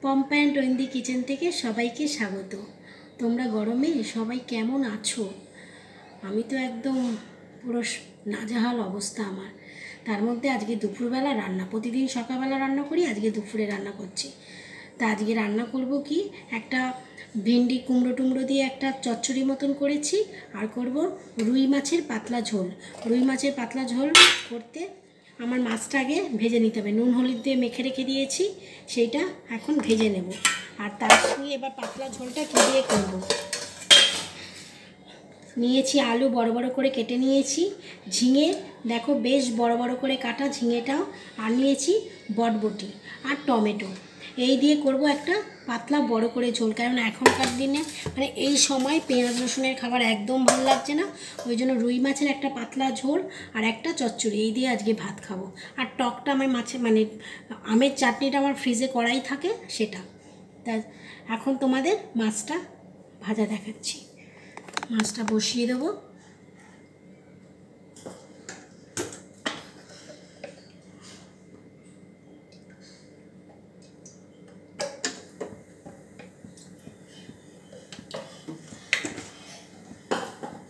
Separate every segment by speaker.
Speaker 1: Pampa and twenty kitchen থেকে সবাইকে স্বাগত। তোমরা গরমে সবাই কেমন আছো? আমি তো একদম পুরো নাজেহাল অবস্থা আমার। তার মধ্যে আজকে দুপুরবেলা রান্না, প্রতিদিন সকালবেলা রান্না করি, আজকে দুপুরে রান্না করছি। তা আজকে রান্না করব কি, একটা ভেন্ডি কুমড়ো দিয়ে একটা চচ্চড়ি মতন করেছি, আর করব রুই মাছের পাতলা ঝোল। রুই মাছের পাতলা ঝোল করতে আমার মাছটা আগে ভেজে নিতে হবে, নুন হলুদ দিয়ে মেখে রেখে দিয়েছি, সেইটা এখন ভেজে নেব। আর তার সঙ্গে এবার পাতলা ঝোলটা কী দিয়ে করব। নিয়েছি আলু বড় বড় করে কেটে নিয়েছি, ঝিঙে দেখো বেশ বড় বড় করে কাটা ঝিঙেটাও, আর নিয়েছি বটবটি আর টমেটো। এই দিয়ে করব একটা পাতলা বড় করে ঝোল, কারণ এখনকার দিনে মানে এই সময় পেঁয়াজ রসুনের খাবার একদম ভালো লাগছে না, ওই জন্য রুই মাছের একটা পাতলা ঝোল আর একটা চচ্চড়ি এই দিয়ে আজকে ভাত খাবো। আর টকটা আমার মানে আমের চাটনিটা আমার ফ্রিজে করাই থাকে সেটা। তা এখন তোমাদের মাছটা ভাজা দেখাচ্ছি। মাছটা বসিয়ে দেবো।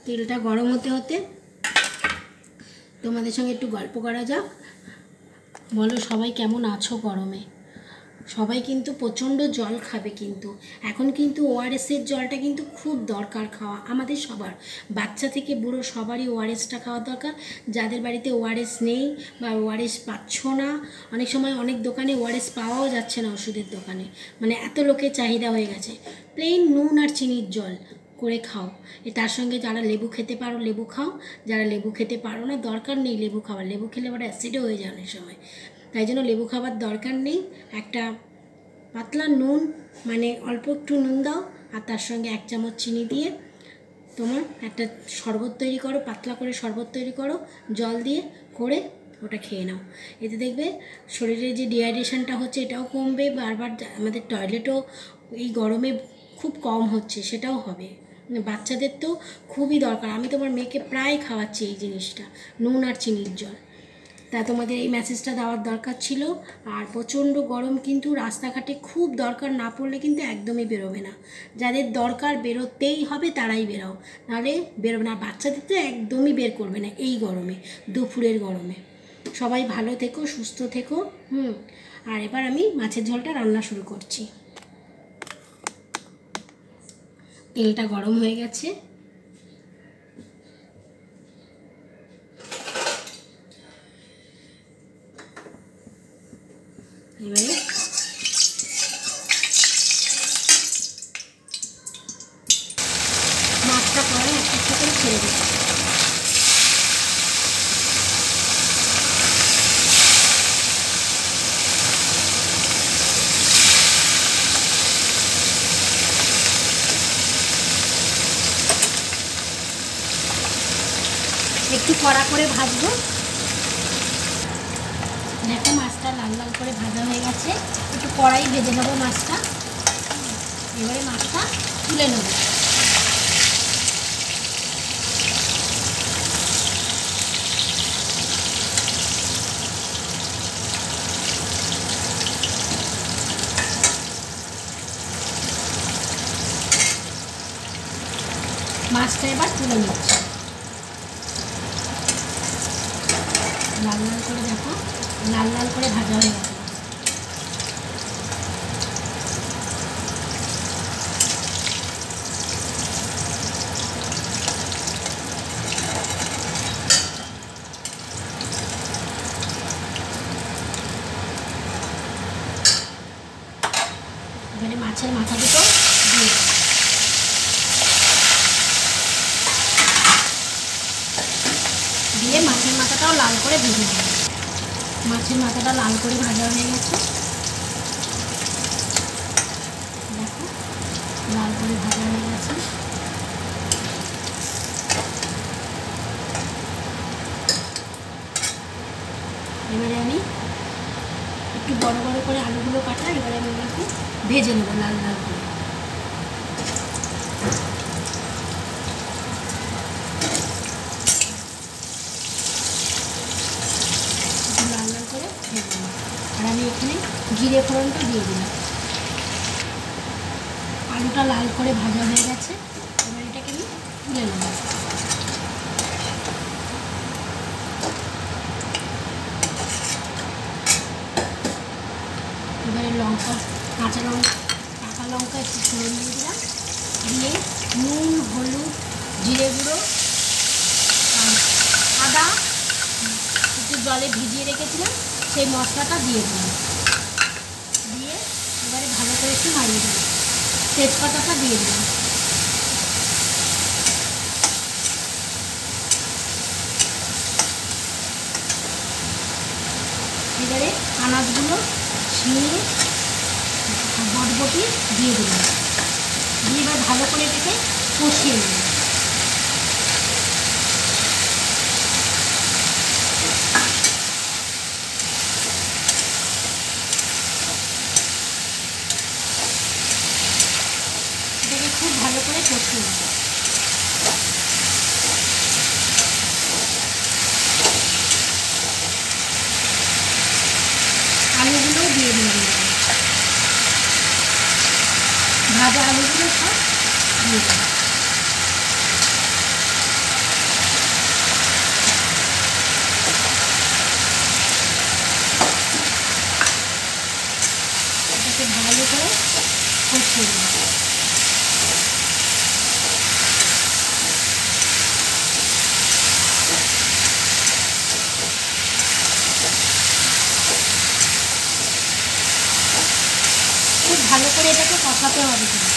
Speaker 1: তেলটা গরম হতে হতে তোমাদের সঙ্গে একটু গল্প করা যাক। বলো সবাই কেমন আছো গরমে? সবাই কিন্তু প্রচণ্ড জল খাবে, কিন্তু এখন কিন্তু ওআরএসের জলটা কিন্তু খুব দরকার খাওয়া আমাদের সবার, বাচ্চা থেকে বুড়ো সবারই ওআরএসটা খাওয়া দরকার। যাদের বাড়িতে ওআরএস নেই বা ওআরএস পাচ্ছ না, অনেক সময় অনেক দোকানে ওআরএস পাওয়াও যাচ্ছে না, ওষুধের দোকানে, মানে এত লোকের চাহিদা হয়ে গেছে। প্লেন নুন আর চিনির জল করে খাও। তার সঙ্গে যারা লেবু খেতে পারো লেবু খাও, যারা লেবু খেতে পারো না দরকার নেই লেবু খাওয়ার, লেবু খেলে আবার অ্যাসিডও হয়ে যায় অনেক সময়, তাই জন্য লেবু খাবার দরকার নেই। একটা পাতলা নুন, মানে অল্প একটু নুন দাও, আর তার সঙ্গে 1 চামচ চিনি দিয়ে তোমার একটা শরবত তৈরি করো, পাতলা করে শরবত তৈরি করো জল দিয়ে করে, ওটা খেয়ে নাও। এতে দেখবে শরীরে যে ডিহাইড্রেশনটা হচ্ছে এটাও কমবে, বারবার আমাদের টয়লেটও এই গরমে খুব কম হচ্ছে, সেটাও হবে। বাচ্চাদের তো খুবই দরকার, আমি তোমার মেয়েকে প্রায় খাওয়াচ্ছি এই জিনিসটা, নুন আর চিনির জল। তা তোমাদের এই মেসেজটা দেওয়ার দরকার ছিল। আর প্রচণ্ড গরম, কিন্তু রাস্তাঘাটে খুব দরকার না পড়লে কিন্তু একদমই বেরোবে না। যাদের দরকার বেরোতেই হবে তারাই বেরাও, নাহলে বেরোবে না। বাচ্চাদের তো একদমই বের করবে না এই গরমে, দুপুরের গরমে। সবাই ভালো থেকো, সুস্থ থেকো। আর এবার আমি মাছের ঝোলটা রান্না শুরু করছি। তেলটা গরম হয়ে গেছে, এবারে মাছটা পরে একটা একটা করে ছেড়ে দেবো। একটু কড়া করে ভাজবো। দেখো মাছটা লাল লাল করে ভাজা হয়ে গেছে, একটু কড়াই ভেজে নেবো মাছটা। এবারে মাছটা তুলে নেব। মাছটা এবার তুলে নিচ্ছি। লাল লাল করে দেখো, লাল লাল করে ভাজা হয়ে গেছে। এবারে মাছের মাথা দুটো দিয়ে দিয়ে মাছের মাথাটাও লাল করে ভেজে নেব। মাছের মাথাটা লাল করে ভাজা হয়ে গেছে, দেখো লাল করে ভাজা হয়ে গেছে। এবারে আমি একটু বড় বড় করে আলুগুলো কাটা, এবারে আমি একটু ভেজে নেবো লাল লাল করে। লাল লাল করে ভেজে নেব। আর আমি এখানে জিরে ফোড়নটা দিয়ে দিলাম। আলুটা লাল করে ভাজা হয়ে গেছে, এবার এটাকে আমি তুলে নেব। এবারে লঙ্কা, কাঁচা লঙ্কা, পাকা লঙ্কা একটু ফোড়ন দিয়ে দিলাম, দিয়ে নুন, হলুদ, জিরে গুঁড়ো আর আদা একটু জলে ভিজিয়ে রেখেছিলাম সেই মশলাটা দিয়ে দিলাম, দিয়ে এবারে ভালো করে একটু নাড়িয়ে দিলাম, তেজপাতাটা দিয়ে দিলাম। এবারে আনাজগুলো ছিঁড়ে বটবটি দিয়ে দিলাম, দিয়ে এবার ভালো করে এটাকে কষিয়ে নিলাম। এটাকে খুব ভালো করে কষিয়ে নেব। আলুগুলোও দিয়ে দিলাম, ভাজা আলুগুলো সব দিয়ে দিলাম। এটাকে ভালো করে কষিয়ে নেব। খুব ভালো করে এটাকে কষাতে হবে কিন্তু।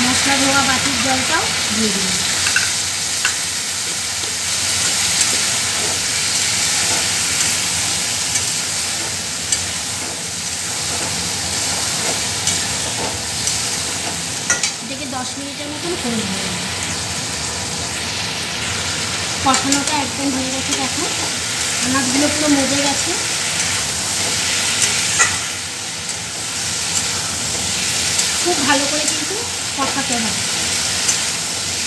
Speaker 1: মশলা ধোয়া বাটির জলটাও দিয়ে দিলাম। এটাকে 10 মিনিটের মতন করে নেব। কষানোটা একদম হয়ে গেছে, দেখো আনাজগুলো পুরো মজে গেছে। খুব ভালো করে কিন্তু কষাতে হবে।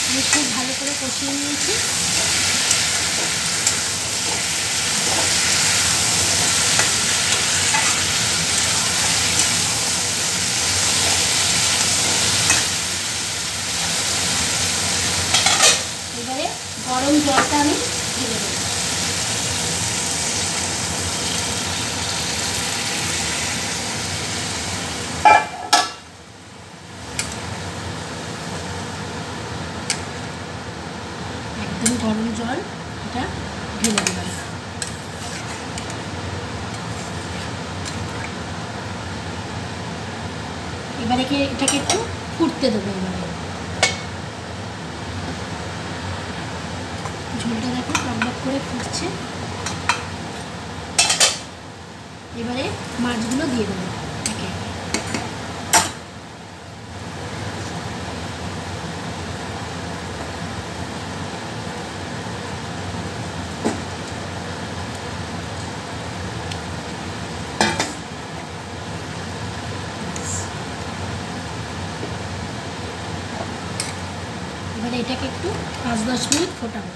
Speaker 1: আমি খুব ভালো করে কষিয়ে নিয়েছি। এবারে গরম জলটা আমি ঢেলে দেবো। একদম গরম জল এটা ঢেলে দিলাম। এবারে এটাকে একটু ফুটতে দেবো। এবারে ঝোলটা দেখো টকবক করে ফুটছে। এবারে মাছগুলো দিয়ে দেবো একে একে। এবারে এটাকে একটু 5-10 মিনিট ফোটাবো।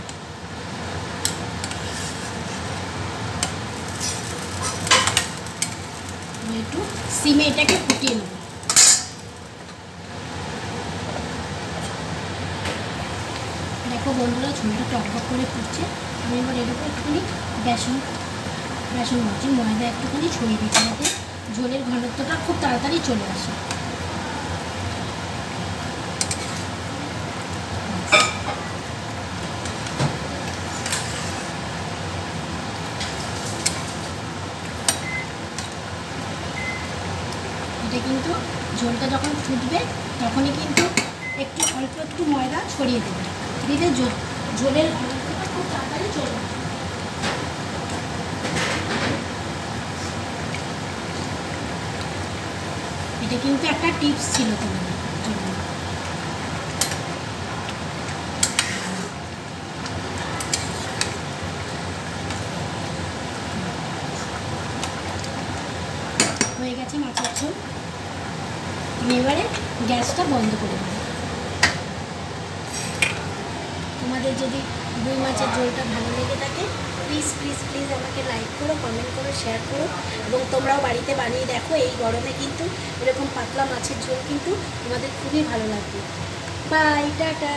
Speaker 1: একটু সিমে এটাকে ফুটিয়ে নেব। দেখো বন্ধুরা, ঝোলটা টকবক করে ফুটছে। আমি এবার এর উপর একটুখানি বেসন বলছি ময়দা একটুখানি ছড়িয়ে দিচ্ছি, যাতে ঝোলের ঘনত্বটা খুব তাড়াতাড়ি চলে আসে। এটা কিন্তু ঝোলটা যখন ফুটবে তখনই কিন্তু অল্প একটু ময়দা ছড়িয়ে দেবে, দিলে ঝোলের ঘনত্বটা খুব তাড়াতাড়ি চলে আসে। এটা কিন্তু একটা টিপস ছিল তোমাদের জন্য। হয়ে গেছে মাছের ঝোল। আমি এবারে গ্যাসটা বন্ধ করে দেব। তোমাদের যদি রুই মাছের ঝোলটা ভালো লেগে থাকে প্লিজ প্লিজ প্লিজ আমাকে লাইক করো, কমেন্ট করো, শেয়ার করো, এবং তোমরাও বাড়িতে বানিয়ে দেখো। এই গরমে কিন্তু এরকম পাতলা মাছের ঝোল কিন্তু তোমাদের খুবই ভালো লাগবে। Bye, tata.